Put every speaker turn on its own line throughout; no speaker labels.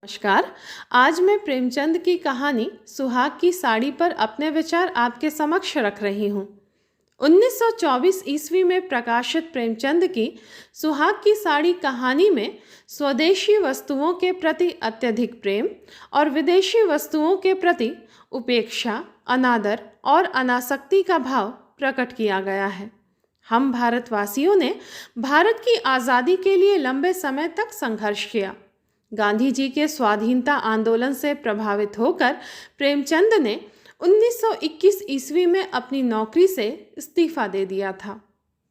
नमस्कार। आज मैं प्रेमचंद की कहानी सुहाग की साड़ी पर अपने विचार आपके समक्ष रख रही हूँ। 1924 ईस्वी में प्रकाशित प्रेमचंद की सुहाग की साड़ी कहानी में स्वदेशी वस्तुओं के प्रति अत्यधिक प्रेम और विदेशी वस्तुओं के प्रति उपेक्षा, अनादर और अनासक्ति का भाव प्रकट किया गया है। हम भारतवासियों ने भारत की आज़ादी के लिए लंबे समय तक संघर्ष किया। गांधी जी के स्वाधीनता आंदोलन से प्रभावित होकर प्रेमचंद ने 1921 ईस्वी में अपनी नौकरी से इस्तीफा दे दिया था।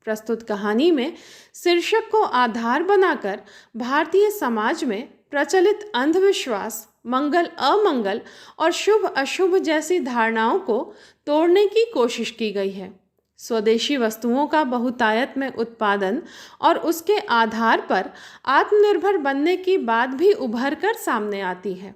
प्रस्तुत कहानी में शीर्षक को आधार बनाकर भारतीय समाज में प्रचलित अंधविश्वास, मंगल अमंगल और शुभ अशुभ जैसी धारणाओं को तोड़ने की कोशिश की गई है। स्वदेशी वस्तुओं का बहुतायत में उत्पादन और उसके आधार पर आत्मनिर्भर बनने की बात भी उभर कर सामने आती है।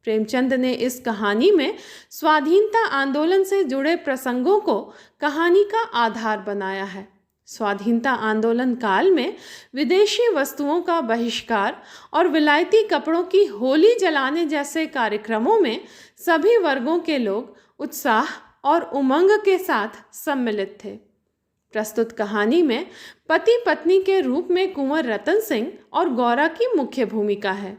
प्रेमचंद ने इस कहानी में स्वाधीनता आंदोलन से जुड़े प्रसंगों को कहानी का आधार बनाया है। स्वाधीनता आंदोलन काल में विदेशी वस्तुओं का बहिष्कार और विलायती कपड़ों की होली जलाने जैसे कार्यक्रमों में सभी वर्गों के लोग उत्साह और उमंग के साथ सम्मिलित थे। प्रस्तुत कहानी में पति पत्नी के रूप में कुंवर रतन सिंह और गौरा की मुख्य भूमिका है।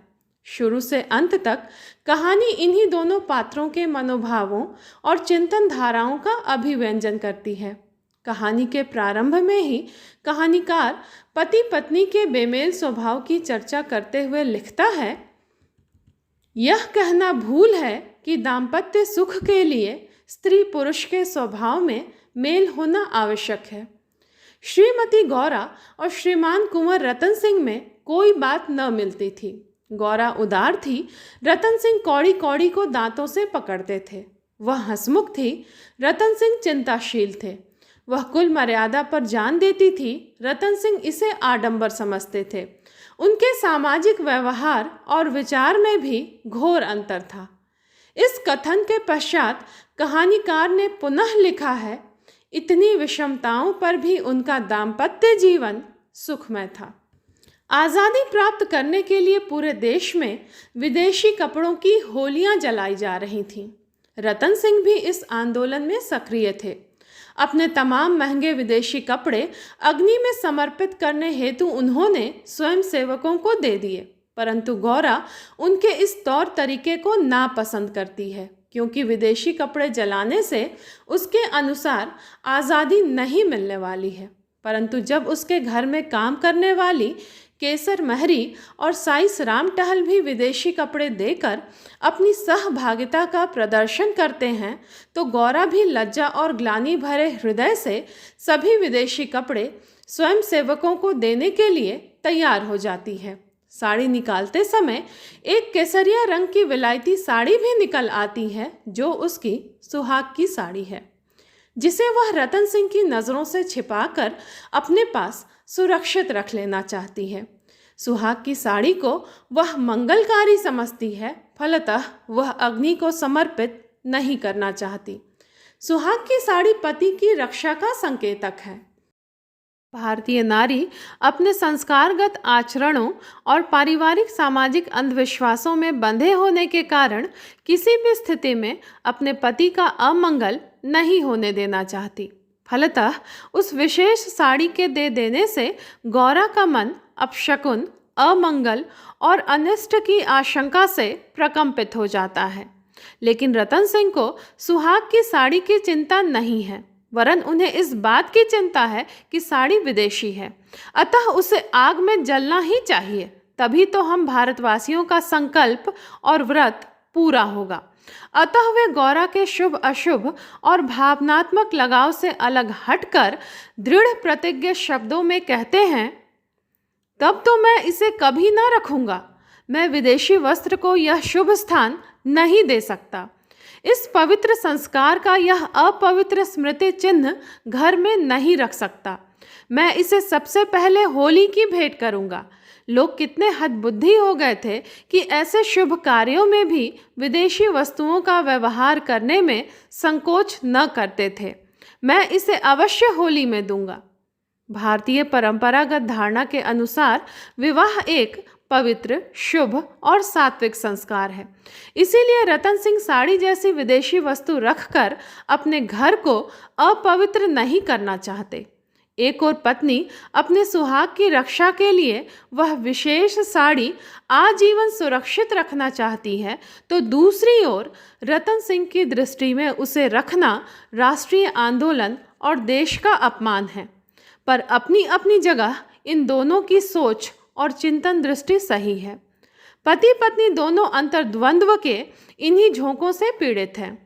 शुरू से अंत तक कहानी इन्हीं दोनों पात्रों के मनोभावों और चिंतन धाराओं का अभिव्यंजन करती है। कहानी के प्रारंभ में ही कहानीकार पति पत्नी के बेमेल स्वभाव की चर्चा करते हुए लिखता है, यह कहना भूल है कि दाम्पत्य सुख के लिए स्त्री पुरुष के स्वभाव में मेल होना आवश्यक है। श्रीमती गौरा और श्रीमान कुंवर रतन सिंह में कोई बात न मिलती थी। गौरा उदार थी, रतन सिंह कौड़ी कौड़ी को दांतों से पकड़ते थे। वह हंसमुख थी, रतन सिंह चिंताशील थे। वह कुल मर्यादा पर जान देती थी, रतन सिंह इसे आडंबर समझते थे। उनके सामाजिक व्यवहार और विचार में भी घोर अंतर था। इस कथन के पश्चात कहानीकार ने पुनः लिखा है, इतनी विषमताओं पर भी उनका दाम्पत्य जीवन सुखमय था। आज़ादी प्राप्त करने के लिए पूरे देश में विदेशी कपड़ों की होलियां जलाई जा रही थीं। रतन सिंह भी इस आंदोलन में सक्रिय थे। अपने तमाम महंगे विदेशी कपड़े अग्नि में समर्पित करने हेतु उन्होंने स्वयं सेवकों को दे दिए, परंतु गौरा उनके इस तौर तरीके को नापसंद करती है, क्योंकि विदेशी कपड़े जलाने से उसके अनुसार आज़ादी नहीं मिलने वाली है। परंतु जब उसके घर में काम करने वाली केसर महरी और साइस राम टहल भी विदेशी कपड़े देकर अपनी सहभागिता का प्रदर्शन करते हैं, तो गौरा भी लज्जा और ग्लानि भरे हृदय से सभी विदेशी कपड़े स्वयं सेवकों को देने के लिए तैयार हो जाती है। साड़ी निकालते समय एक केसरिया रंग की विलायती साड़ी भी निकल आती है, जो उसकी सुहाग की साड़ी है, जिसे वह रतन सिंह की नज़रों से छिपाकर अपने पास सुरक्षित रख लेना चाहती है। सुहाग की साड़ी को वह मंगलकारी समझती है, फलतः वह अग्नि को समर्पित नहीं करना चाहती। सुहाग की साड़ी पति की रक्षा का संकेतक है। भारतीय नारी अपने संस्कारगत आचरणों और पारिवारिक सामाजिक अंधविश्वासों में बंधे होने के कारण किसी भी स्थिति में अपने पति का अमंगल नहीं होने देना चाहती। फलतः उस विशेष साड़ी के दे देने से गौरा का मन अपशकुन, अमंगल और अनिष्ट की आशंका से प्रकंपित हो जाता है। लेकिन रतन सिंह को सुहाग की साड़ी की चिंता नहीं है, वरन उन्हें इस बात की चिंता है कि साड़ी विदेशी है, अतः उसे आग में जलना ही चाहिए, तभी तो हम भारतवासियों का संकल्प और व्रत पूरा होगा। अतः वे गौरा के शुभ अशुभ और भावनात्मक लगाव से अलग हटकर दृढ़ प्रतिज्ञ शब्दों में कहते हैं, तब तो मैं इसे कभी ना रखूंगा। मैं विदेशी वस्त्र को यह शुभ स्थान नहीं दे सकता। इस पवित्र संस्कार का यह अपवित्र स्मृति चिन्ह घर में नहीं रख सकता। मैं इसे सबसे पहले होली की भेंट करूंगा। लोग कितने हदबुद्धि हो गए थे कि ऐसे शुभ कार्यों में भी विदेशी वस्तुओं का व्यवहार करने में संकोच न करते थे। मैं इसे अवश्य होली में दूंगा। भारतीय परंपरागत धारणा के अनुसार विवाह एक पवित्र, शुभ और सात्विक संस्कार है। इसीलिए रतन सिंह साड़ी जैसी विदेशी वस्तु रखकर अपने घर को अपवित्र नहीं करना चाहते। एक और पत्नी अपने सुहाग की रक्षा के लिए वह विशेष साड़ी आजीवन सुरक्षित रखना चाहती है, तो दूसरी ओर रतन सिंह की दृष्टि में उसे रखना राष्ट्रीय आंदोलन और देश का अपमान है। पर अपनी अपनी जगह इन दोनों की सोच और चिंतन दृष्टि सही है। पति पत्नी दोनों अंतर्द्वंद्व के इन्हीं झोंकों से पीड़ित हैं।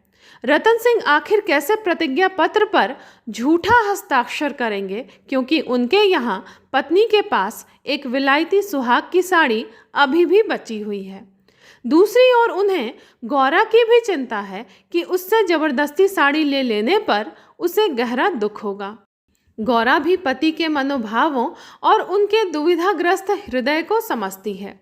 रतन सिंह आखिर कैसे प्रतिज्ञा पत्र पर झूठा हस्ताक्षर करेंगे, क्योंकि उनके यहाँ पत्नी के पास एक विलायती सुहाग की साड़ी अभी भी बची हुई है। दूसरी ओर उन्हें गौरा की भी चिंता है कि उससे जबरदस्ती साड़ी ले लेने पर उसे गहरा दुख होगा। गौरा भी पति के मनोभावों और उनके दुविधाग्रस्त हृदय को समझती है।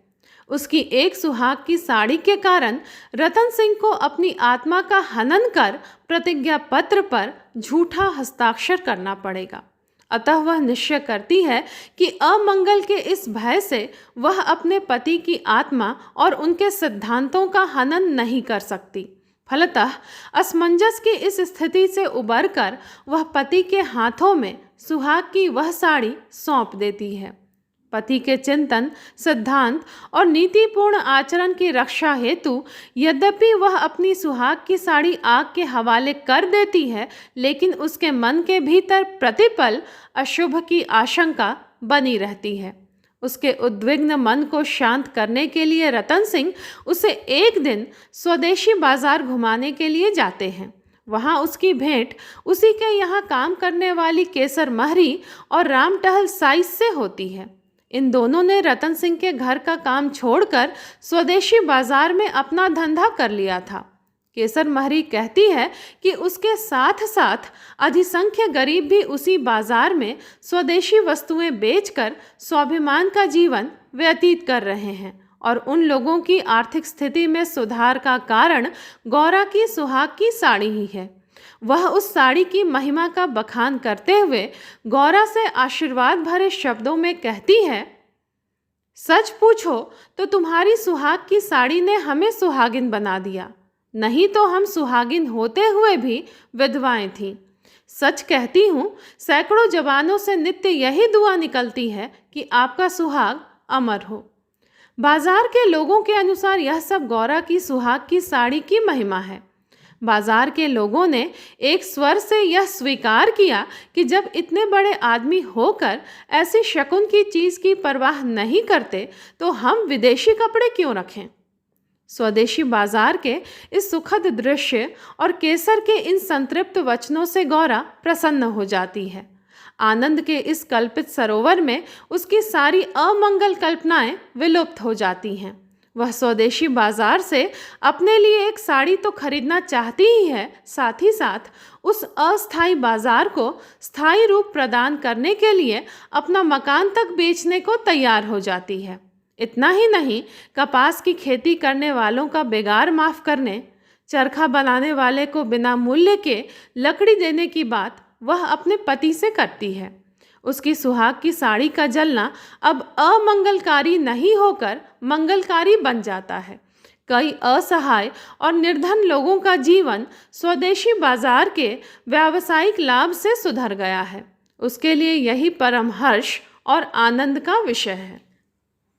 उसकी एक सुहाग की साड़ी के कारण रतन सिंह को अपनी आत्मा का हनन कर प्रतिज्ञा पत्र पर झूठा हस्ताक्षर करना पड़ेगा। अतः वह निश्चय करती है कि अमंगल के इस भय से वह अपने पति की आत्मा और उनके सिद्धांतों का हनन नहीं कर सकती। फलतः असमंजस की इस स्थिति से उबरकर वह पति के हाथों में सुहाग की वह साड़ी सौंप देती है। पति के चिंतन, सिद्धांत और नीतिपूर्ण आचरण की रक्षा हेतु यद्यपि वह अपनी सुहाग की साड़ी आग के हवाले कर देती है, लेकिन उसके मन के भीतर प्रतिपल अशुभ की आशंका बनी रहती है। उसके उद्विग्न मन को शांत करने के लिए रतन सिंह उसे एक दिन स्वदेशी बाजार घुमाने के लिए जाते हैं। वहाँ उसकी भेंट उसी के यहाँ काम करने वाली केसर महरी और राम टहल साइस से होती है। इन दोनों ने रतन सिंह के घर का काम छोड़कर स्वदेशी बाजार में अपना धंधा कर लिया था। केसर महरी कहती है कि उसके साथ साथ अधिसंख्य गरीब भी उसी बाजार में स्वदेशी वस्तुएं बेचकर स्वाभिमान का जीवन व्यतीत कर रहे हैं, और उन लोगों की आर्थिक स्थिति में सुधार का कारण गौरा की सुहाग की साड़ी ही है। वह उस साड़ी की महिमा का बखान करते हुए गौरा से आशीर्वाद भरे शब्दों में कहती है, सच पूछो तो तुम्हारी सुहाग की साड़ी ने हमें सुहागिन बना दिया, नहीं तो हम सुहागिन होते हुए भी विधवाएं थीं। सच कहती हूँ, सैकड़ों जवानों से नित्य यही दुआ निकलती है कि आपका सुहाग अमर हो। बाजार के लोगों के अनुसार यह सब गौरा की सुहाग की साड़ी की महिमा है। बाजार के लोगों ने एक स्वर से यह स्वीकार किया कि जब इतने बड़े आदमी होकर ऐसी शकुन की चीज़ की परवाह नहीं करते, तो हम विदेशी कपड़े क्यों रखें। स्वदेशी बाजार के इस सुखद दृश्य और केसर के इन संतृप्त वचनों से गौरा प्रसन्न हो जाती है। आनंद के इस कल्पित सरोवर में उसकी सारी अमंगल कल्पनाएं विलुप्त हो जाती हैं। वह स्वदेशी बाजार से अपने लिए एक साड़ी तो खरीदना चाहती ही है, साथ ही साथ उस अस्थायी बाजार को स्थायी रूप प्रदान करने के लिए अपना मकान तक बेचने को तैयार हो जाती है। इतना ही नहीं, कपास की खेती करने वालों का बेगार माफ करने, चरखा बनाने वाले को बिना मूल्य के लकड़ी देने की बात वह अपने पति से करती है। उसकी सुहाग की साड़ी का जलना अब अमंगलकारी नहीं होकर मंगलकारी बन जाता है। कई असहाय और निर्धन लोगों का जीवन स्वदेशी बाजार के व्यावसायिक लाभ से सुधर गया है। उसके लिए यही परम हर्ष और आनंद का विषय है।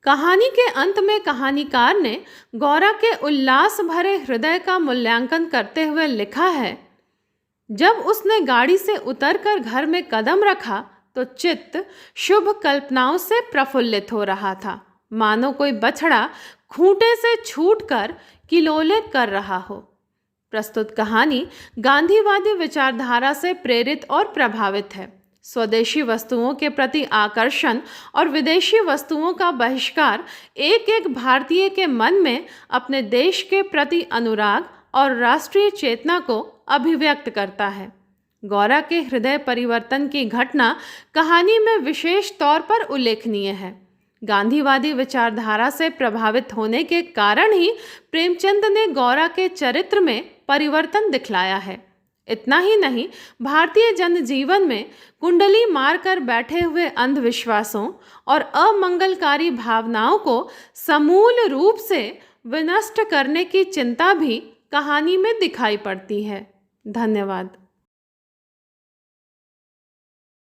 कहानी के अंत में कहानीकार ने गौरा के उल्लास भरे हृदय का मूल्यांकन करते हुए लिखा है, जब उसने गाड़ी से उतरकर घर में कदम रखा तो चित्त शुभ कल्पनाओं से प्रफुल्लित हो रहा था, मानो कोई बछड़ा खूंटे से छूटकर किलोले कर रहा हो। प्रस्तुत कहानी गांधीवादी विचारधारा से प्रेरित और प्रभावित है। स्वदेशी वस्तुओं के प्रति आकर्षण और विदेशी वस्तुओं का बहिष्कार एक एक भारतीय के मन में अपने देश के प्रति अनुराग और राष्ट्रीय चेतना को अभिव्यक्त करता है। गौरा के हृदय परिवर्तन की घटना कहानी में विशेष तौर पर उल्लेखनीय है। गांधीवादी विचारधारा से प्रभावित होने के कारण ही प्रेमचंद ने गौरा के चरित्र में परिवर्तन दिखलाया है। इतना ही नहीं, भारतीय जनजीवन में कुंडली मारकर बैठे हुए अंधविश्वासों और अमंगलकारी भावनाओं को समूल रूप से विनष्ट करने की चिंता भी कहानी में दिखाई पड़ती है। धन्यवाद।